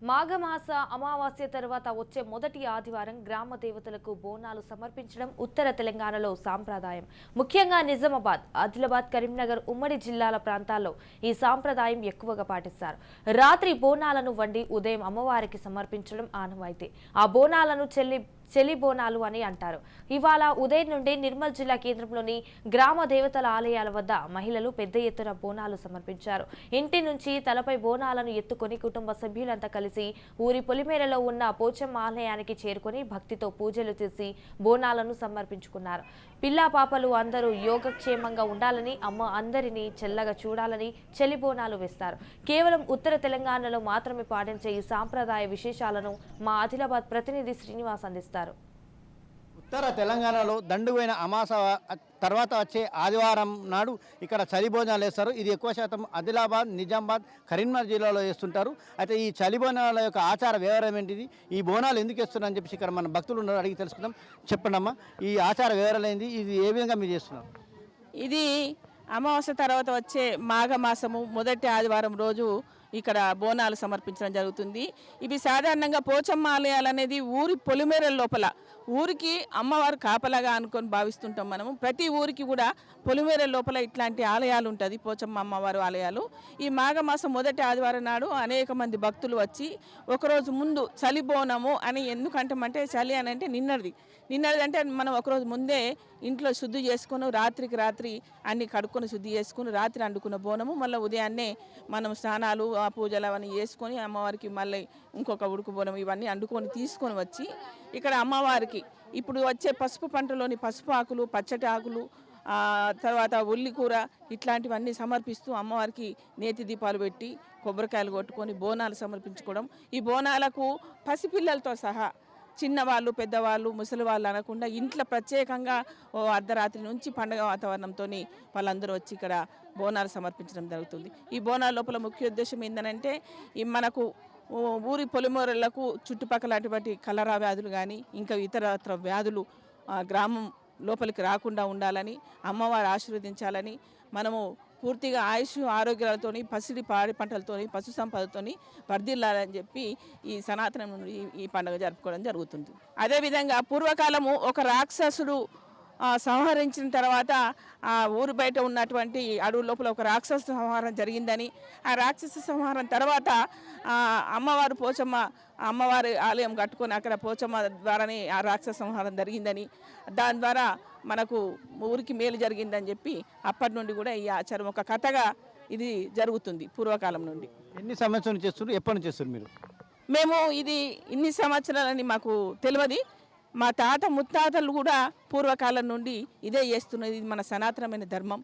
మాఘమాస అమావాస్య తర్వాత వచ్చే మొదటి ఆదివారం గ్రామ దేవతలకు బోనాలు సమర్పించడం ఉత్తర తెలంగాణలో సాంప్రదాయం. ముఖ్యంగా నిజామాబాద్, ఆదిలాబాద్, కరీంనగర్ ఉమ్మడి జిల్లాల ప్రాంతాల్లో ఈ సాంప్రదాయం ఎక్కువగా పాటిస్తారు. రాత్రి బోనాలను వండి ఉదయం అమ్మవారికి సమర్పించడం ఆనవాయితీ. ఆ బోనాలను చెలి బోనాలు అని అంటారు. ఇవాళ ఉదయం నుండి నిర్మల్ జిల్లా కేంద్రంలోని గ్రామ దేవతల ఆలయాల వద్ద మహిళలు పెద్ద ఎత్తున బోనాలు సమర్పించారు. ఇంటి నుంచి తలపై బోనాలను ఎత్తుకొని కుటుంబ సభ్యులంతా కలిసి ఊరి పొలిమేరలో ఉన్న పోచమ్మ ఆలయానికి చేరుకొని భక్తితో పూజలు చేసి బోనాలను సమర్పించుకున్నారు. పిల్లా పాపలు అందరూ యోగక్షేమంగా ఉండాలని, అమ్మ అందరినీ చల్లగా చూడాలని చెలి బోనాలు వేస్తారు. కేవలం ఉత్తర తెలంగాణలో మాత్రమే పాటించే ఈ సాంప్రదాయ విశేషాలను మా ఆదిలాబాద్ ప్రతినిధి శ్రీనివాస్ అందిస్తారు. ఉత్తర తెలంగాణలో దండువైన అమాస తర్వాత వచ్చే ఆదివారం నాడు ఇక్కడ చలి భోజనాలు వేస్తారు. ఇది ఎక్కువ శాతం ఆదిలాబాద్, నిజామాబాద్, కరీంనగర్ జిల్లాలో వేస్తుంటారు. అయితే ఈ చలి బోనాల యొక్క ఆచార వివరం ఏంటిది, ఈ బోనాలు ఎందుకు వేస్తున్నారని చెప్పేసి ఇక్కడ మన భక్తులు ఉన్నారు, అడిగి తెలుసుకుందాం. చెప్పండి అమ్మా, ఈ ఆచార వివరాలు ఏంది, ఇది ఏ విధంగా మీరు చేస్తున్నారు? ఇది అమావాస్య తర్వాత వచ్చే మాఘమాసము మొదటి ఆదివారం రోజు ఇక్కడ బోనాలు సమర్పించడం జరుగుతుంది. ఇవి సాధారణంగా పోచమ్మ ఆలయాలు అనేది ఊరి పొలిమేరల లోపల ఊరికి అమ్మవారు కాపలాగా అనుకొని భావిస్తుంటాం మనము. ప్రతి ఊరికి కూడా పొలిమేరల లోపల ఇట్లాంటి ఆలయాలు ఉంటుంది, పోచమ్మ అమ్మవారు ఆలయాలు. ఈ మాఘమాసం మొదటి ఆదివారం నాడు అనేక మంది భక్తులు వచ్చి ఒకరోజు ముందు చలి బోనము అని ఎందుకంటామంటే, చలి అని అంటే నిన్నటిది అంటే మనం ఒకరోజు ముందే ఇంట్లో శుద్ధి చేసుకొని రాత్రికి రాత్రి అన్ని కడుక్కొని శుద్ధి చేసుకుని రాత్రి వండుకున్న బోనము మళ్ళీ ఉదయాన్నే మనం స్నానాలు ఆ పూజలు అవన్నీ చేసుకొని అమ్మవారికి మళ్ళీ ఇంకొక ఉడుకు బోనం ఇవన్నీ వండుకొని తీసుకొని వచ్చి ఇక్కడ అమ్మవారికి ఇప్పుడు వచ్చే పసుపు పంటలోని పసుపు ఆకులు, పచ్చటి ఆకులు, తర్వాత ఉల్లి కూర ఇట్లాంటివన్నీ సమర్పిస్తూ అమ్మవారికి నేతి దీపాలు పెట్టి కొబ్బరికాయలు కొట్టుకొని బోనాలు సమర్పించుకోవడం. ఈ బోనాలకు పసిపిల్లలతో సహా చిన్నవాళ్ళు, పెద్దవాళ్ళు, ముసలి వాళ్ళు అనకుండా ఇంట్లో ప్రత్యేకంగా అర్ధరాత్రి నుంచి పండుగ వాతావరణంతో వాళ్ళందరూ వచ్చి ఇక్కడ బోనాలు సమర్పించడం జరుగుతుంది. ఈ బోనాల లోపల ముఖ్య ఉద్దేశం ఏంటంటే మనకు ఊరి పొలిమేరలకు చుట్టుపక్కల అటువంటి కలరా వ్యాధులు కానీ ఇంకా ఇతరత్ర వ్యాధులు గ్రామం లోపలికి రాకుండా ఉండాలని, అమ్మవారు ఆశీర్వదించాలని, మనము పూర్తిగా ఆయుష్ ఆరోగ్యాలతోని పసిడి పాడి పంటలతోని పశు సంపదతోని వర్ధిల్లాలని చెప్పి ఈ సనాతనం నుండి ఈ పండుగ జరుపుకోవడం జరుగుతుంది. అదేవిధంగా పూర్వకాలము ఒక రాక్షసుడు సంహరించిన తర్వాత ఆ ఊరు బయట ఉన్నటువంటి అడవి లోపల ఒక రాక్షస సంహారం జరిగిందని, ఆ రాక్షస సంహారం తర్వాత అమ్మవారు పోచమ్మ అమ్మవారి ఆలయం కట్టుకొని అక్కడ పోచమ్మ ద్వారానే ఆ రాక్షస సంహారం జరిగిందని, దాని ద్వారా మనకు ఊరికి మేలు జరిగిందని చెప్పి అప్పటి నుండి కూడా ఈ ఆచారం ఒక కథగా ఇది జరుగుతుంది పూర్వకాలం నుండి. ఎన్ని సంవత్సరాలు చేస్తున్నారు, ఎప్పటి నుంచి చేస్తారు మీరు? మేము ఇది ఇన్ని సంవత్సరాలని మాకు తెలియదు. మా తాత ముత్తాతలు కూడా పూర్వకాలం నుండి ఇదే చేస్తున్నది. ఇది మన సనాతనమైన ధర్మం,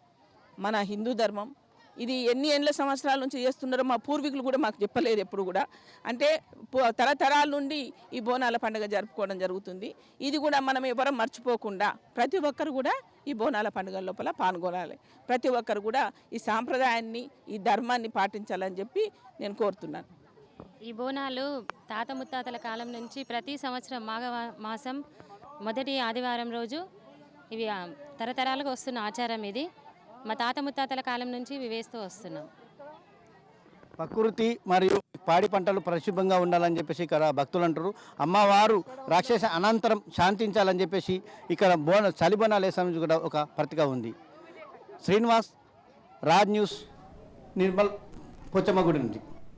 మన హిందూ ధర్మం. ఇది ఎన్ని ఏళ్ళ సంవత్సరాల నుంచి చేస్తున్నారో మా పూర్వీకులు కూడా మాకు చెప్పలేదు ఎప్పుడు కూడా. అంటే తరతరాల నుండి ఈ బోనాల పండుగ జరుపుకోవడం జరుగుతుంది. ఇది కూడా మనం ఎవరూ మర్చిపోకుండా ప్రతి ఒక్కరు కూడా ఈ బోనాల పండుగ లోపల పాల్గొనాలి. ప్రతి ఒక్కరు కూడా ఈ సాంప్రదాయాన్ని, ఈ ధర్మాన్ని పాటించాలని చెప్పి నేను కోరుతున్నాను. ఈ బోనాలు తాత ముత్తాతల కాలం నుంచి ప్రతి సంవత్సరం మాఘమాసం మొదటి ఆదివారం రోజు ఇవి తరతరాలుగా వస్తున్న ఆచారం. ఇది మా తాత ముత్తాతల కాలం నుంచి ఇవి వేస్తూ వస్తున్నాం. ప్రకృతి మరియు పాడి పంటలు పరిశుభ్రంగా ఉండాలని చెప్పేసి ఇక్కడ భక్తులు అంటారు. అమ్మవారు రాక్షస అనంతరం శాంతించాలని చెప్పేసి ఇక్కడ చలి బోనాలు వేసామని కూడా ఒక ప్రతీక ఉంది. శ్రీనివాస్, రాజ్ న్యూస్, నిర్మల్, పోచమ్మగుడి నుండి.